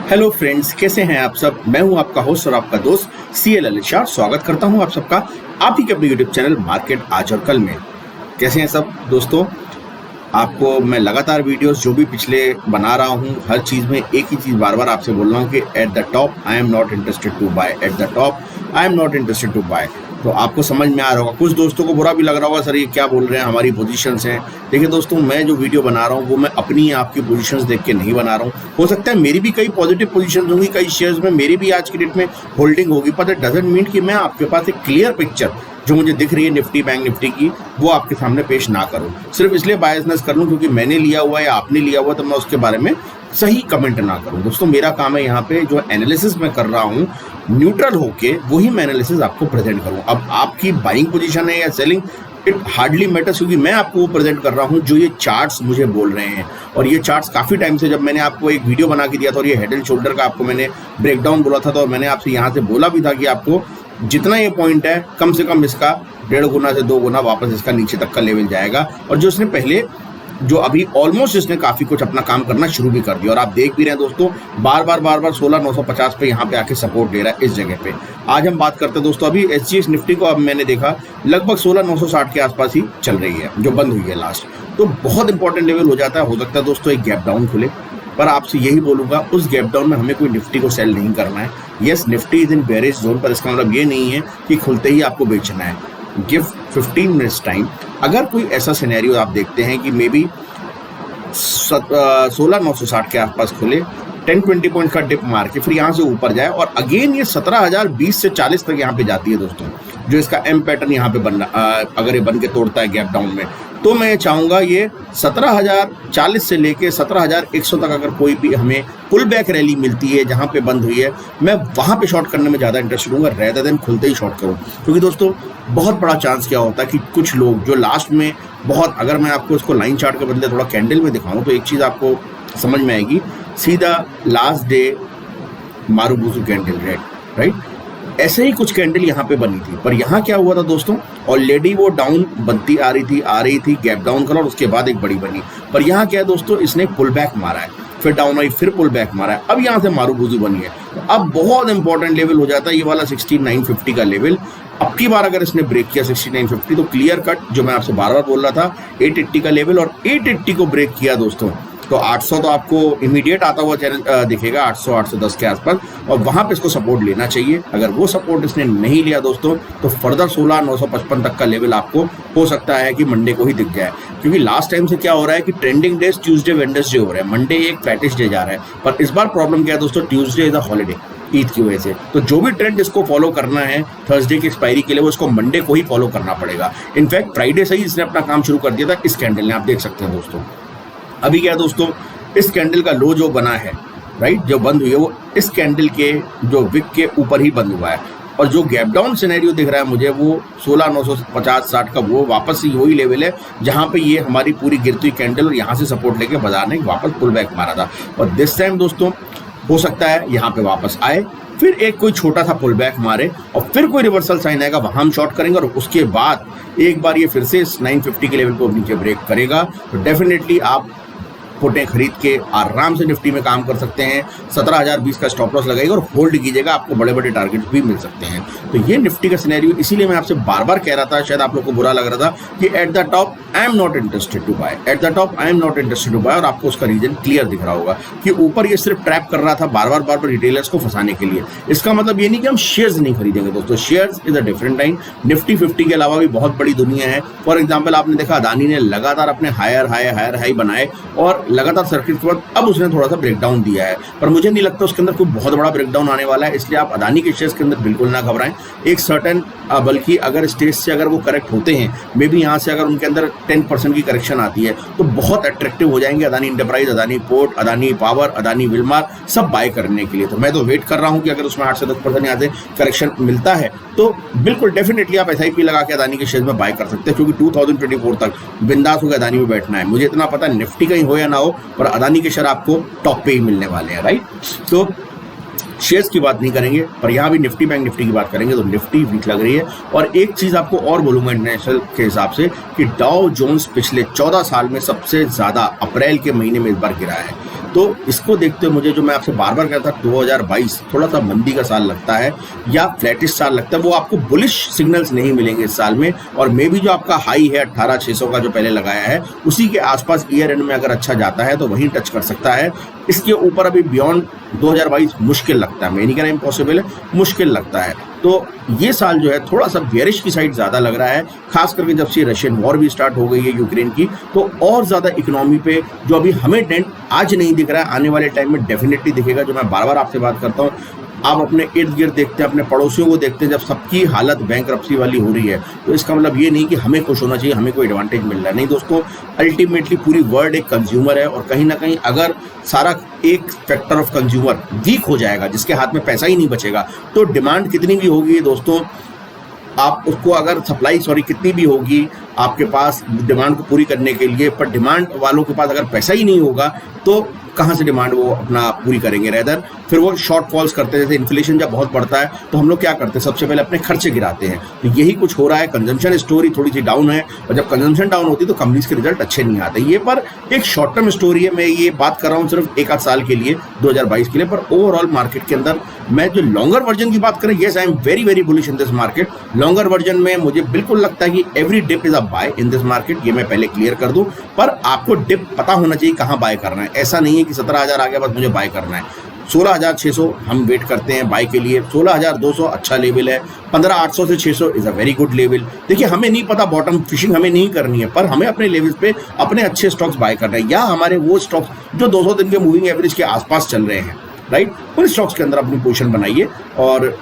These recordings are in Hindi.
हेलो फ्रेंड्स, कैसे हैं आप सब। मैं हूं आपका होस्ट और आपका दोस्त सीएल ललित शाह। स्वागत करता हूं आप सबका आप ही के अपने यूट्यूब चैनल मार्केट आज और कल में। कैसे हैं सब दोस्तों। आपको मैं लगातार वीडियोस जो भी पिछले बना रहा हूं, हर चीज़ में एक ही चीज़ बार बार आपसे बोल रहा हूं कि at the top I am not interested to buy, at the top I am not interested to buy. तो आपको समझ में आ रहा होगा। कुछ दोस्तों को बुरा भी लग रहा होगा, सर ये क्या बोल रहे हैं, हमारी पोजीशंस हैं। देखिए दोस्तों, मैं जो वीडियो बना रहा हूँ वो मैं अपनी आपकी पोजीशंस देख के नहीं बना रहा हूँ। हो सकता है मेरी भी कई पॉजिटिव पोजीशंस होंगी, कई शेयर्स में मेरी भी आज की डेट में होल्डिंग होगी, पर दैट डजंट मीन कि मैं आपके पास एक क्लियर पिक्चर जो मुझे दिख रही है निफ्टी बैंक निफ्टी की वो आपके सामने पेश ना करूं, सिर्फ इसलिए बायसनेस कर लूं क्योंकि मैंने लिया हुआ या आपने लिया हुआ, तो मैं उसके बारे में सही कमेंट ना करूं। दोस्तों, मेरा काम है यहाँ पे जो एनालिसिस मैं कर रहा हूँ न्यूट्रल होके वही मैं एनालिसिस आपको प्रेजेंट करूं। अब आपकी बाइंग पोजीशन है या सेलिंग, इट हार्डली मैटर्स, क्योंकि मैं आपको वो प्रेजेंट कर रहा हूँ जो ये चार्ट्स मुझे बोल रहे हैं। और ये चार्ट्स काफ़ी टाइम से, जब मैंने आपको एक वीडियो बना के दिया था और ये हेड एंड शोल्डर का आपको मैंने ब्रेकडाउन बोला था, तो मैंने आपसे यहाँ से बोला भी था कि आपको जितना ये पॉइंट है कम से कम इसका 1.5 गुना से 2 गुना वापस इसका नीचे तक का लेवल जाएगा। और जो इसने पहले जो अभी ऑलमोस्ट इसने काफ़ी कुछ अपना काम करना शुरू भी कर दिया, और आप देख भी रहे हैं दोस्तों, बार बार 16,950 पे यहाँ पे आके सपोर्ट दे रहा है इस जगह पे। आज हम बात करते हैं दोस्तों, अभी एसजीएक्स निफ्टी को अब मैंने देखा लगभग 16,960 के आसपास ही चल रही है जो बंद हुई है लास्ट। तो बहुत इंपॉर्टेंट लेवल हो जाता है। हो सकता है दोस्तों एक गैप डाउन खुले, पर आपसे यही बोलूँगा उस गैप डाउन में हमें कोई निफ्टी को सेल नहीं करना है। Yes, Nifty is in bearish zone, पर इसका मतलब ये नहीं है कि खुलते ही आपको बेचना है। Give 15 minutes time. अगर कोई ऐसा सिनेरियो आप देखते हैं कि मे बी 16,960 के आसपास खुले, 10-20 पॉइंट का डिप मार के फिर यहाँ से ऊपर जाए और अगेन ये 17,020 से 40 तक यहाँ पे जाती है दोस्तों, जो इसका एम पैटर्न यहाँ पे बन रहा, अगर ये बन के तोड़ता है गैप डाउन में, तो मैं चाहूँगा ये 17,040 से लेके 17,100 तक अगर कोई भी हमें पुल बैक रैली मिलती है जहाँ पे बंद हुई है, मैं वहाँ पे शॉर्ट करने में ज़्यादा इंटरेस्ट लूँगा रेदर देन खुलते ही शॉर्ट करूँ। क्योंकि दोस्तों बहुत बड़ा चांस क्या होता है कि कुछ लोग जो लास्ट में बहुत, अगर मैं आपको इसको लाइन चार्ट के बदले थोड़ा कैंडल में दिखाऊँ तो एक चीज़ आपको समझ में आएगी। सीधा last day marubozu candle red, right, ऐसे ही कुछ कैंडल यहाँ पे बनी थी, पर यहाँ क्या हुआ था दोस्तों, ऑलरेडी वो डाउन बनती आ रही थी गैप डाउन कलर, उसके बाद एक बड़ी बनी। पर यहाँ क्या है दोस्तों, इसने पुल बैक मारा है, फिर डाउन आई, फिर पुल बैक मारा है, अब यहाँ से मारूबुजू बनी है। तो अब बहुत इंपॉर्टेंट लेवल हो जाता है ये वाला 6950 का लेवल। अब की बार अगर इसने ब्रेक किया 6950, तो क्लियर कट जो मैं आपसे बार बार बोल रहा था 880 का लेवल, और 880 को ब्रेक किया दोस्तों तो 800 तो आपको इमीडिएट आता हुआ चैनल दिखेगा, 800-810 के आसपास, और वहां पे इसको सपोर्ट लेना चाहिए। अगर वो सपोर्ट इसने नहीं लिया दोस्तों तो फर्दर 16,955 तक का लेवल आपको हो सकता है कि मंडे को ही दिख जाए। क्योंकि लास्ट टाइम से क्या हो रहा है कि ट्रेंडिंग डेज ट्यूसडे वेडनेसडे हो रहे हैं, मंडे एक फ्लैटिश डे जा रहा है। पर इस बार प्रॉब्लम क्या है दोस्तों, Tuesday is a holiday Eid की वजह से, तो जो भी ट्रेंड इसको फॉलो करना है थर्सडे की एक्सपायरी के लिए वो इसको मंडे को ही फॉलो करना पड़ेगा। इनफैक्ट फ्राइडे से ही इसने अपना काम शुरू कर दिया था इस कैंडल ने, आप देख सकते हैं दोस्तों। अभी क्या है दोस्तों, इस कैंडल का लो जो बना है, राइट, जो बंद हुई है वो इस कैंडल के जो विक के ऊपर ही बंद हुआ है, और जो गैप डाउन सिनेरियो दिख रहा है मुझे वो 16,950-60 का वो वापस ही वही लेवल है जहां पे ये हमारी पूरी गिरती हुई कैंडल और यहां से सपोर्ट लेके बाजार ने वापस पुल बैक मारा था। और दिस टाइम दोस्तों हो सकता है यहाँ पे वापस आए, फिर एक कोई छोटा सा पुल बैक मारे और फिर कोई रिवर्सल साइन आएगा, वहाँ हम शॉर्ट करेंगे, और उसके बाद एक बार ये फिर से 950 के लेवल को नीचे ब्रेक करेगा तो डेफिनेटली आप पुटें खरीद के आराम से निफ्टी में काम कर सकते हैं। 17,020 का स्टॉप लॉस लगाइएगा और होल्ड कीजिएगा, आपको बड़े बड़े टारगेट्स भी मिल सकते हैं। तो ये निफ्टी का सिनेरियो, इसीलिए मैं आपसे बार बार कह रहा था, शायद आप लोग को बुरा लग रहा था कि at the top I am not interested to buy, at the top I am not interested to buy, और आपको उसका रीजन क्लियर दिख रहा होगा कि ऊपर ये सिर्फ ट्रैप कर रहा था बार बार रिटेलर्स को फंसाने के लिए। इसका मतलब ये नहीं कि हम शेयर्स नहीं खरीदेंगे दोस्तों, shares is a different time. Nifty 50 के अलावा भी बहुत बड़ी दुनिया है। फॉर एग्जाम्पल आपने देखा अदानी ने लगातार अपने हायर हाई बनाए और लगातार सर्किट, अब उसने थोड़ा सा ब्रेकडाउन दिया है, पर मुझे नहीं लगता उसके अंदर कोई बहुत बड़ा ब्रेकडाउन आने वाला है, इसलिए आप अदानी के शेयर्स के अंदर बिल्कुल ना घबराएं। एक सर्टेन, बल्कि अगर स्टेज से अगर वो करेक्ट होते हैं, मे बी यहाँ से अगर उनके अंदर 10% की करेक्शन आती है तो बहुत अट्रैक्टिव हो जाएंगे Adani enterprise, Adani port, Adani power, Adani Wilmar, सब बाय करने के लिए। तो मैं तो वेट कर रहा हूँ कि अगर उसमें 8 से 10% यहाँ से करेक्शन मिलता है तो बिल्कुल डेफिनेटली आप SIP लगा के अदानी के शेयर में बाय कर सकते हैं, क्योंकि 2024 तक बिंदास होकर अदानी में बैठना है। मुझे इतना पता निफ्टी कहीं हो या ना हो, पर अदानी के शेयर आपको टॉप पे ही मिलने वाले हैं, राइट। तो शेयर्स की बात नहीं करेंगे, पर यहाँ भी निफ्टी बैंक निफ्टी की बात करेंगे तो निफ्टी वीक लग रही है। और एक चीज़ आपको और बोलूँगा इंटरनेशनल के हिसाब से कि डाउ जोन्स पिछले 14 साल में सबसे ज़्यादा अप्रैल के महीने में इस बार गिरा है। तो इसको देखते हुए मुझे, जो मैं आपसे बार बार कहता था 2022 थोड़ा सा मंदी का साल लगता है या फ्लैटिश साल लगता है, वो आपको बुलिश सिग्नल्स नहीं मिलेंगे इस साल में। और मे भी जो आपका हाई है 18,600 का जो पहले लगाया है, उसी के आसपास ईयर एंड में अगर अच्छा जाता है तो वहीं टच कर सकता है। इसके ऊपर अभी बियॉन्ड 2022 मुश्किल लगता है, मैं नहीं कह रहा इम्पॉसिबल है, मुश्किल लगता है। तो ये साल जो है थोड़ा सा बेरिश की साइड ज़्यादा लग रहा है, खास करके जब से रशियन वॉर भी स्टार्ट हो गई है यूक्रेन की, तो और ज़्यादा इकोनॉमी पे जो अभी हमें डेंट आज नहीं दिख रहा है, आने वाले टाइम में डेफिनेटली दिखेगा। जो मैं बार बार आपसे बात करता हूँ, आप अपने इर्द गिर्द देखते हैं, अपने पड़ोसियों को देखते हैं, जब सबकी हालत बैंकरप्सी वाली हो रही है, तो इसका मतलब ये नहीं कि हमें खुश होना चाहिए, हमें कोई एडवांटेज मिल रहा है। नहीं दोस्तों, अल्टीमेटली पूरी वर्ल्ड एक कंज्यूमर है, और कहीं ना कहीं अगर सारा एक फैक्टर ऑफ कंज्यूमर वीक हो जाएगा, जिसके हाथ में पैसा ही नहीं बचेगा, तो डिमांड कितनी भी होगी दोस्तों, आप उसको अगर सप्लाई कितनी भी होगी आपके पास डिमांड को पूरी करने के लिए, पर डिमांड वालों के पास अगर पैसा ही नहीं होगा तो कहाँ से डिमांड वो अपना पूरी करेंगे। रेदर फिर वो शॉर्ट फॉल्स करते हैं। जैसे इन्फ्लेशन जब बहुत बढ़ता है तो हम लोग क्या करते हैं, सबसे पहले अपने खर्चे गिराते हैं। तो यही कुछ हो रहा है, कंजम्पशन स्टोरी थोड़ी सी डाउन है, और जब कंजम्पशन डाउन होती है तो कंपनीज के रिजल्ट अच्छे नहीं आते। ये पर एक शॉर्ट टर्म स्टोरी है, मैं ये बात कर रहा हूँ सिर्फ एक आध साल के लिए, 2022 के लिए। पर ओवरऑल मार्केट के अंदर मैं जो लॉन्गर वर्जन की बात करें, yes I am very very bullish in this market. Longer version में मुझे बिल्कुल लगता है कि every dip is a buy in this market, ये मैं पहले क्लियर कर दूं। पर आपको डिप पता होना चाहिए कहाँ बाय करना है। ऐसा नहीं है कि 17,000 आ गया बस मुझे बाय करना है। 16,600 हम वेट करते हैं बाय के लिए, 16,200 अच्छा लेवल है, 15,800 से 600 is a very good level. देखिए, हमें नहीं पता, बॉटम फिशिंग हमें नहीं करनी है, पर हमें अपने लेवल्स पे अपने अच्छे स्टॉक्स बाय करना है, या हमारे वो स्टॉक्स जो 200 दिन के मूविंग एवरेज के आसपास चल रहे हैं, राइट, उन स्टॉक्स के अंदर अपनी पोजीशन बनाइए। और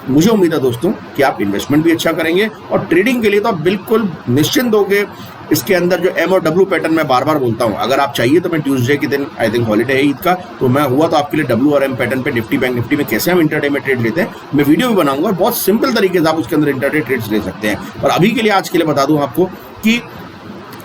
मुझे उम्मीद है दोस्तों कि आप इन्वेस्टमेंट भी अच्छा करेंगे, और ट्रेडिंग के लिए तो आप बिल्कुल निश्चिंत होगे। इसके अंदर जो एम और डब्ल्यू पैटर्न मैं बार बार बोलता हूं, अगर आप चाहिए तो मैं ट्यूसडे के दिन, आई थिंक हॉलीडे है ईद का, तो मैं हुआ तो आपके लिए डब्ल्यू और एम पैटर्न पे निफ्टी बैंक निफ्टी में कैसे हम इंटरडे में ट्रेड लेते हैं मैं वीडियो भी बनाऊंगा, और बहुत सिंपल तरीके से आप उसके अंदर इंटरडे ट्रेड्स ले सकते हैं। और अभी के लिए, आज के लिए बता दूं आपको कि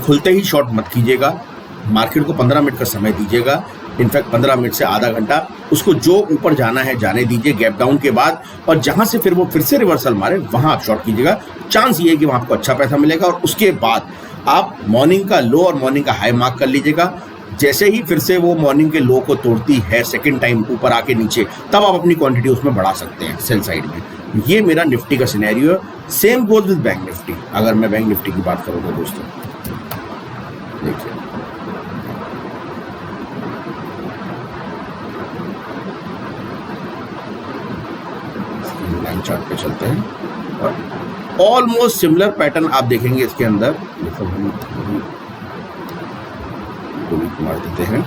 खुलते ही शॉर्ट मत कीजिएगा, मार्केट को 15 मिनट का समय दीजिएगा, इनफैक्ट 15 मिनट से आधा घंटा, उसको जो ऊपर जाना है जाने दीजिए गैप डाउन के बाद, और जहां से फिर वो फिर से रिवर्सल मारे वहां आप शॉर्ट कीजिएगा। चांस ये है कि वहां आपको अच्छा पैसा मिलेगा, और उसके बाद आप मॉर्निंग का लो और मॉर्निंग का हाई मार्क कर लीजिएगा। जैसे ही फिर से वो मॉर्निंग के लो को तोड़ती है सेकेंड टाइम ऊपर आके नीचे, तब आप अपनी क्वांटिटी उसमें बढ़ा सकते हैं सेल साइड में। ये मेरा निफ्टी का सिनेरियो है। Same goes with bank Nifty. अगर मैं बैंक निफ्टी की बात करूँ तो दोस्तों देखिए, लाइन चार्ट पे चलते हैं, और ऑलमोस्ट सिमिलर पैटर्न आप देखेंगे इसके अंदर। मार देते हैं,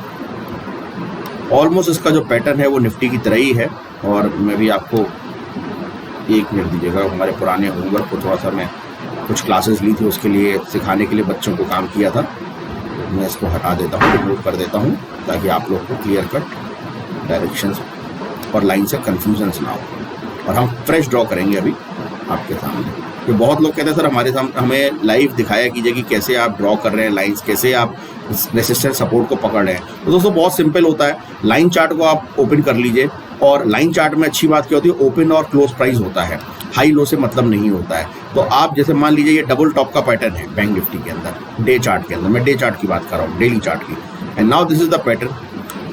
ऑलमोस्ट इसका जो पैटर्न है वो निफ्टी की तरह ही है। और मैं भी आपको एक मिनट दीजिएगा, हमारे पुराने होमवर्क को थोड़ा सा, मैं कुछ क्लासेस ली थी उसके लिए, सिखाने के लिए बच्चों को काम किया था, मैं इसको हटा देता हूँ, रिमूव कर देता हूँ, ताकि आप लोग को क्लियर कट डायरेक्शंस और लाइन से कन्फ्यूजन्स ना हो। और हम फ्रेश ड्रॉ करेंगे अभी आपके सामने। तो बहुत लोग कहते हैं सर हमारे सामने हमें लाइव दिखाया कीजिए कि कैसे आप ड्रॉ कर रहे हैं लाइंस, कैसे आप रेसिस्टेंस सपोर्ट को पकड़ रहे हैं। तो दोस्तों बहुत सिंपल होता है, लाइन चार्ट को आप ओपन कर लीजिए, और लाइन चार्ट में अच्छी बात क्या होती है, ओपन और क्लोज प्राइस होता है, हाई लो से मतलब नहीं होता है। तो आप जैसे मान लीजिए ये डबल टॉप का पैटर्न है बैंक निफ्टी के अंदर, डे चार्ट के अंदर, मैं डे चार्ट की बात कर रहा हूँ, डेली चार्ट की। And now this is the pattern,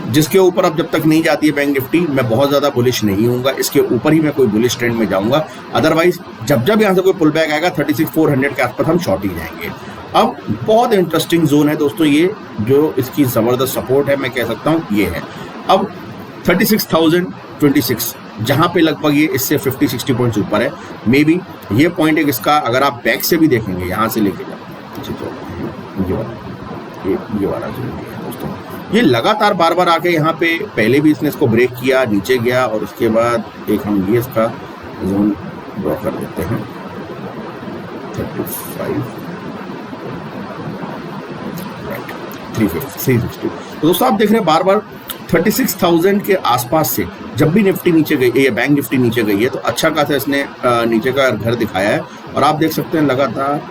जिसके ऊपर अब जब तक नहीं जाती है बैंक निफ्टी, मैं बहुत ज़्यादा बुलिश नहीं हूँगा, इसके ऊपर ही मैं कोई बुलिश ट्रेंड में जाऊँगा। अदरवाइज जब यहाँ से कोई पुल बैक आएगा 36,400 के आसपास हम शॉर्ट ही जाएंगे। अब बहुत इंटरेस्टिंग जोन है दोस्तों, ये जो इसकी ज़बरदस्त सपोर्ट है मैं कह सकता हूँ ये है। अब 36,026 जहाँ पे लगभग ये इससे 50-60 पॉइंट्स ऊपर है, मे बी ये पॉइंट एक इसका, अगर आप बैक से भी देखेंगे यहाँ से लेके ये वाला जो है दोस्तों, ये लगातार बार बार आके यहाँ पे, पहले भी इसने इसको ब्रेक किया, नीचे गया, और उसके बाद एक हम ये इसका जोन ड्रॉ कर देते हैं 35 360। तो दोस्तों आप देख रहे हैं बार बार 36,000 के आसपास से जब भी निफ्टी नीचे गई है, बैंक निफ्टी नीचे गई है, तो अच्छा खासा इसने नीचे का घर दिखाया है। और आप देख सकते हैं लगातार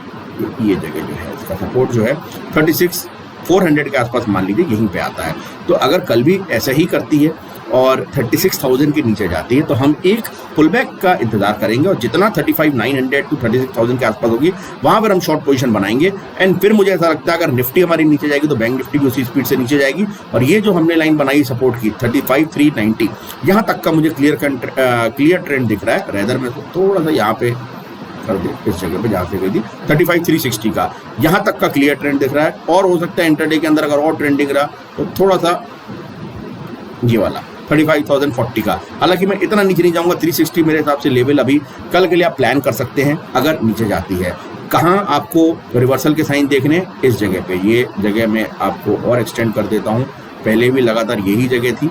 ये जगह जो है इसका सपोर्ट जो है 36,400 के आसपास मान लीजिए यहीं पे आता है। तो अगर कल भी ऐसा ही करती है और 36,000 के नीचे जाती है तो हम एक पुल बैक का इंतजार करेंगे और जितना 35,900 टू 36,000 के आसपास होगी वहां पर हम शॉर्ट पोजीशन बनाएंगे। एंड फिर मुझे ऐसा लगता है अगर निफ्टी हमारी नीचे जाएगी तो बैंक निफ्टी भी उसी स्पीड से नीचे जाएगी। और ये जो हमने लाइन बनाई सपोर्ट की 35,390 यहाँ तक का मुझे क्लियर ट्रेंड दिख रहा है। रेदर में थोड़ा सा यहाँ पे कर दे इस जगह पे जहाँ से गई थी 35,360 का यहाँ तक का क्लियर ट्रेंड दिख रहा है। और हो सकता है इंटरडे के अंदर अगर और ट्रेंडिंग रहा तो थोड़ा सा ये वाला 35,040 का। हालांकि मैं इतना नीचे नहीं जाऊंगा, 360 मेरे हिसाब से लेवल अभी कल के लिए आप प्लान कर सकते हैं अगर नीचे जाती है। कहाँ आपको रिवर्सल के साइन देखने, इस जगह पे, ये जगह मैं आपको और एक्सटेंड कर देता हूँ। पहले भी लगातार यही जगह थी,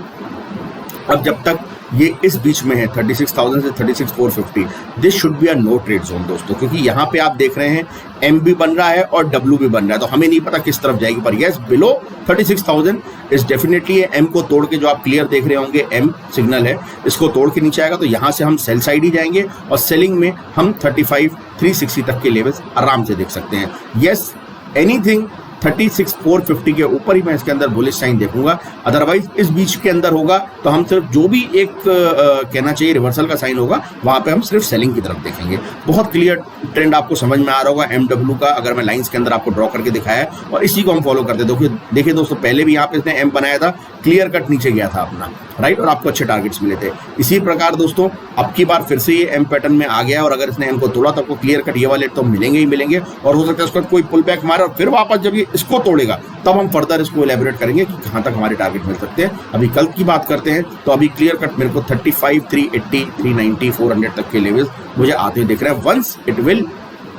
अब जब तक ये इस बीच में है 36,000 से 36,450, this should be a no trade zone दोस्तों, क्योंकि यहाँ पे आप देख रहे हैं एम भी बन रहा है और डब्ल्यू भी बन रहा है, तो हमें नहीं पता किस तरफ जाएगी। पर यस, बिलो 36,000 इज डेफिनेटली एम को तोड़ के, जो आप क्लियर देख रहे होंगे एम सिग्नल है, इसको तोड़ के नीचे आएगा तो यहाँ से हम सेल साइड ही जाएंगे और सेलिंग में हम 35,360 तक के लेवल्स आराम से देख सकते हैं। यस, एनीथिंग 36,450 के ऊपर ही मैं इसके अंदर बुलिश साइन देखूंगा। अदरवाइज इस बीच के अंदर होगा तो हम सिर्फ जो भी एक कहना चाहिए रिवर्सल का साइन होगा वहां पे हम सिर्फ सेलिंग की तरफ देखेंगे। बहुत क्लियर ट्रेंड आपको समझ में आ रहा होगा MW का, अगर मैं लाइंस के अंदर आपको ड्रॉ करके दिखाया है और इसी को हम फॉलो करते हैं। देखिए दोस्तों, पहले भी यहाँ पे इसने एम बनाया था, क्लियर कट नीचे गया था अपना, राइट, और आपको अच्छे टारगेट्स मिले थे। इसी प्रकार दोस्तों अब की बार फिर से ये एम पैटर्न में आ गया और अगर इसने एम को तोड़ा तो आपको क्लियर कट ये वाले तो मिलेंगे ही मिलेंगे। और हो सकता है उसका कोई पुल बैक मारे और फिर वापस जब ये इसको तोड़ेगा तब हम फर्दर इसको एलेबोरेट करेंगे कि कहां तक हमारे टारगेट मिल सकते हैं। अभी कल की बात करते हैं तो अभी क्लियर कट मेरे को 35,380, 390, 400 तक के लेवल्स मुझे आते हुए दिख रहे हैं। Once it will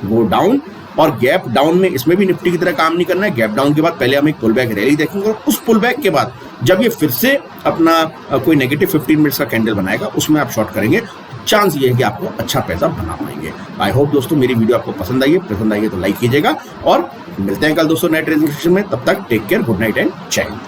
go down, और गैप डाउन में इसमें भी निफ्टी की तरह काम नहीं करना है। गैप डाउन के बाद पहले हम एक पुल बैक रैली देखेंगे और उस पुल बैक के बाद जब ये फिर से अपना कोई नेगेटिव 15 मिनट्स का कैंडल बनाएगा उसमें आप शॉर्ट करेंगे, चांस ये है कि आपको अच्छा पैसा बना पाएंगे। आई होप दोस्तों मेरी वीडियो आपको पसंद आई है तो लाइक कीजिएगा और मिलते हैं कल दोस्तों नए ट्रेडिंग सेशन में। तब तक take care, good night and जय हिंद।